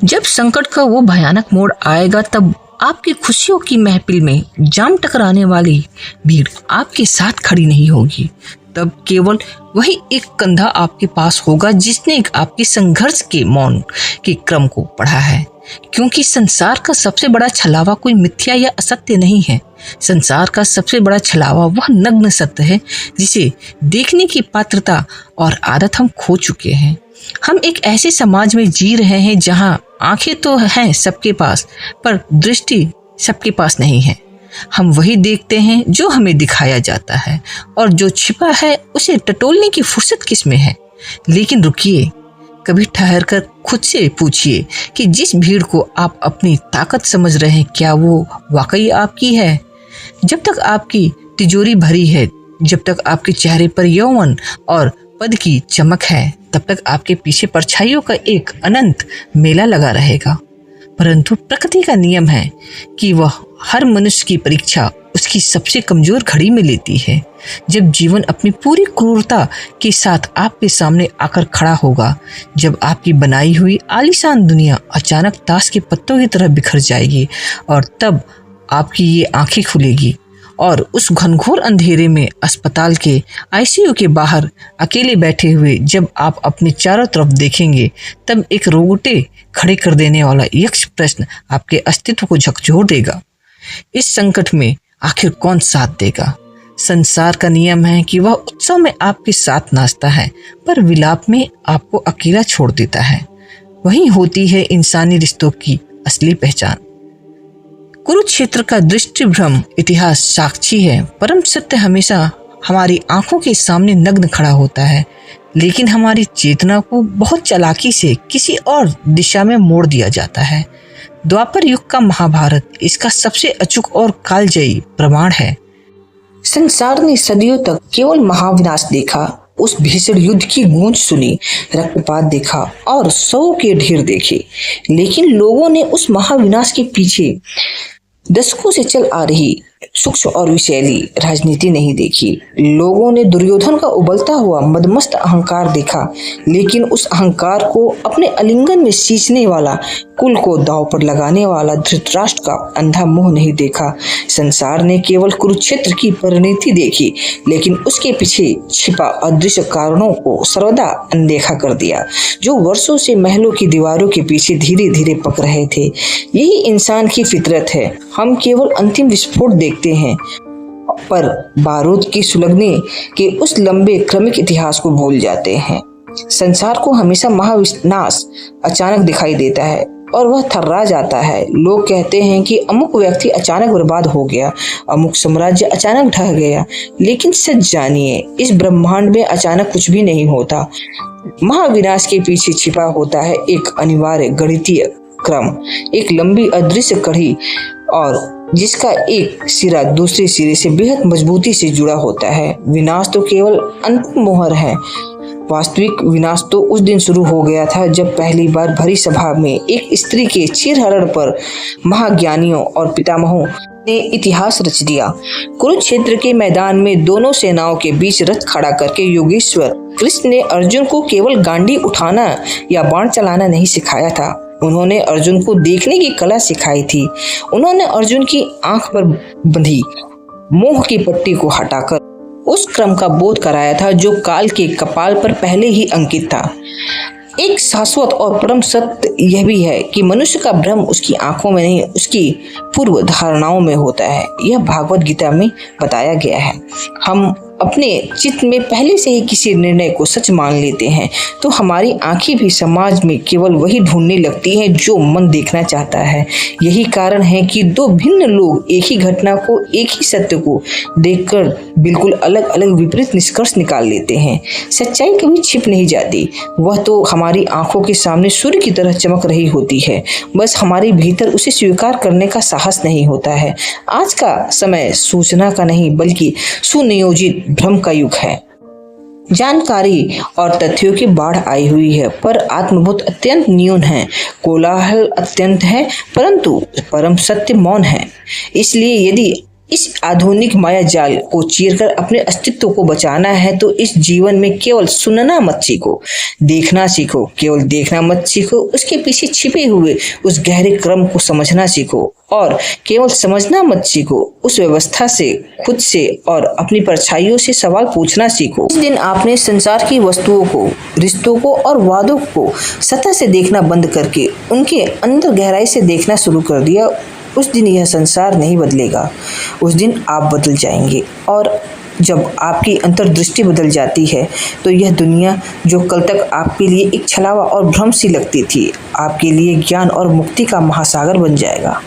जब संकट का वो भयानक मोड़ आएगा तब आपकी खुशियों की महफिल में जाम टकराने वाली भीड़ आपके साथ खड़ी नहीं होगी। तब केवल वही एक कंधा आपके पास होगा जिसने आपके संघर्ष के मौन के क्रम को पढ़ा है। क्योंकि संसार का सबसे बड़ा छलावा कोई मिथ्या या असत्य नहीं है। संसार का सबसे बड़ा छलावा वह नग्न सत्य है जिसे देखने की पात्रता और आदत हम खो चुके हैं। हम एक ऐसे समाज में जी रहे हैं जहां आंखें तो हैं सबके पास पर दृष्टि सबके पास नहीं है। हम वही देखते हैं जो हमें दिखाया जाता है और जो छिपा है उसे टटोलने की फुर्सत किसमें है। लेकिन रुकिए, कभी ठहर कर खुद से पूछिए कि जिस भीड़ को आप अपनी ताकत समझ रहे हैं क्या वो वाकई आपकी है। जब तक आपकी तिजोरी भरी है, जब तक आपके चेहरे पर यौवन और पद की चमक है, तब तक आपके पीछे परछाइयों का एक अनंत मेला लगा रहेगा। परंतु प्रकृति का नियम है कि वह हर मनुष्य की परीक्षा उसकी सबसे कमजोर घड़ी में लेती है। जब जीवन अपनी पूरी क्रूरता के साथ आपके सामने आकर खड़ा होगा, जब आपकी बनाई हुई आलीशान दुनिया अचानक ताश के पत्तों की तरह बिखर जाएगी और तब आपकी ये आंखें खुलेगी और उस घनघोर अंधेरे में अस्पताल के आईसीयू के बाहर अकेले बैठे हुए जब आप अपने चारों तरफ देखेंगे, तब एक रोंगटे खड़े कर देने वाला यक्ष प्रश्न आपके अस्तित्व को झकझोर देगा। इस संकट में आखिर कौन साथ देगा? संसार का नियम है कि वह उत्सव में आपके साथ नाचता है पर विलाप में आपको अकेला छोड़ देता है। वही होती है इंसानी रिश्तों की असली पहचान। कुरुक्षेत्र का दृष्टि भ्रम इतिहास साक्षी है। परम सत्य हमेशा हमारी आंखों के सामने नग्न खड़ा होता है, लेकिन हमारी चेतना को बहुत चालाकी से किसी और दिशा में मोड़ दिया जाता है। द्वापर युग का महाभारत इसका सबसे अचूक और कालजयी प्रमाण है। संसार ने सदियों तक केवल महाविनाश देखा, उस भीषण युद्ध की गूंज सुनी, रक्तपात देखा और सौ के ढेर देखे, लेकिन लोगों ने उस महाविनाश के पीछे दशकों से चल आ रही सूक्ष्म और विषैली राजनीति नहीं देखी। लोगों ने दुर्योधन का उबलता हुआ मदमस्त अहंकार देखा, लेकिन उस अहंकार को अपने आलिंगन में सींचने वाला, कुल को दांव पर लगाने वाला धृतराष्ट्र का अंधा मुंह नहीं देखा। संसार ने केवल कुरुक्षेत्र की परिणति देखी, लेकिन उसके पीछे छिपा अदृश्य कारणों को सर्वदा अनदेखा कर दिया, जो वर्षों से महलों की दीवारों के पीछे धीरे धीरे पक रहे थे। यही इंसान की फितरत है। हम केवल अंतिम विस्फोट देखते हैं, पर बारूद की सुलगने के उस लंबे क्रमिक इतिहास को भूल जाते हैं। संसार को हमेशा महाविनाश अचानक दिखाई देता है और वह थर्रा जाता है। लोग कहते हैं कि अमुक व्यक्ति अचानक बर्बाद हो गया, अमुक साम्राज्य अचानक ढह गया, लेकिन सच जानिए, इस ब्रह्मांड में अचानक कुछ भी नहीं होता। महाविनाश के पीछे छिपा होता है एक अनिवार्य गणितीय क्रम, एक लंबी अदृश्य कड़ी, और जिसका एक सिरा दूसरे सिरे से बेहद मजबूती से जुड़ा होता है। विनाश तो केवल अंतिम मोहर है। वास्तविक विनाश तो उस दिन शुरू हो गया था जब पहली बार भरी सभा में एक स्त्री के चीरहरण पर महाज्ञानियों और पितामहों ने इतिहास रच दिया। कुरुक्षेत्र के मैदान में दोनों सेनाओं के बीच रथ खड़ा करके योगेश्वर कृष्ण ने अर्जुन को केवल गांडी उठाना या बाण चलाना नहीं सिखाया था, उन्होंने अर्जुन को देखने की कला सिखाई थी। उन्होंने अर्जुन की आंख पर बंधी मोह की पट्टी को हटाकर उस क्रम का बोध कराया था जो काल के कपाल पर पहले ही अंकित था। एक शाश्वत और परम सत्य यह भी है कि मनुष्य का भ्रम उसकी आंखों में नहीं, उसकी पूर्व धारणाओं में होता है। यह भागवत गीता में बताया गया है। हम अपने चित्त में पहले से ही किसी निर्णय को सच मान लेते हैं तो हमारी आंखें भी समाज में केवल वही ढूंढने लगती हैं जो मन देखना चाहता है। यही कारण है कि दो भिन्न लोग एक ही घटना को, एक ही सत्य को देखकर बिल्कुल अलग अलग विपरीत निष्कर्ष निकाल लेते हैं। सच्चाई कभी छिप नहीं जाती, वह तो हमारी आंखों के सामने सूर्य की तरह चमक रही होती है, बस हमारे भीतर उसे स्वीकार करने का साहस नहीं होता है। आज का समय सूचना का नहीं बल्कि सुनियोजित भ्रम का युग है। जानकारी और तथ्यों की बाढ़ आई हुई है, पर आत्मबोध अत्यंत न्यून है। कोलाहल अत्यंत है, परंतु परम सत्य मौन है। इसलिए यदि इस आधुनिक माया जाल को चीरकर अपने अस्तित्व को बचाना है तो इस जीवन में केवल सुनना मत सीखो, देखना सीखो। केवल देखना मत सीखो, उसके पीछे छिपे हुए उस गहरे क्रम को समझना सीखो। और केवल समझना मत सीखो, उस व्यवस्था से, खुद से और अपनी परछाइयों से सवाल पूछना सीखो। इस दिन आपने संसार की वस्तुओं को, रिश्तों को और वादों को सतह से देखना बंद करके उनके अंदर गहराई से देखना शुरू कर दिया। उस दिन यह संसार नहीं बदलेगा, उस दिन आप बदल जाएंगे। और जब आपकी अंतर्दृष्टि बदल जाती है तो यह दुनिया जो कल तक आपके लिए एक छलावा और भ्रम सी लगती थी, आपके लिए ज्ञान और मुक्ति का महासागर बन जाएगा।